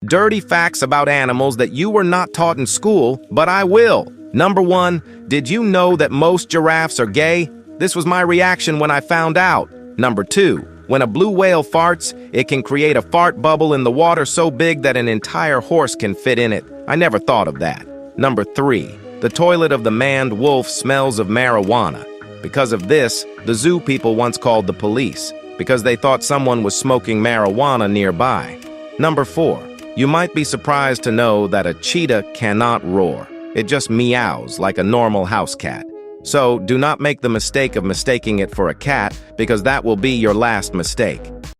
Dirty facts about animals that you were not taught in school, but I will. Number 1, did you know that most giraffes are gay? This was my reaction when I found out. Number 2, when a blue whale farts, it can create a fart bubble in the water so big that an entire horse can fit in it. I never thought of that. Number 3, the toilet of the maned wolf smells of marijuana. Because of this, the zoo people once called the police, because they thought someone was smoking marijuana nearby. Number 4, you might be surprised to know that a cheetah cannot roar. It just meows like a normal house cat. So do not make the mistake of mistaking it for a cat, because that will be your last mistake.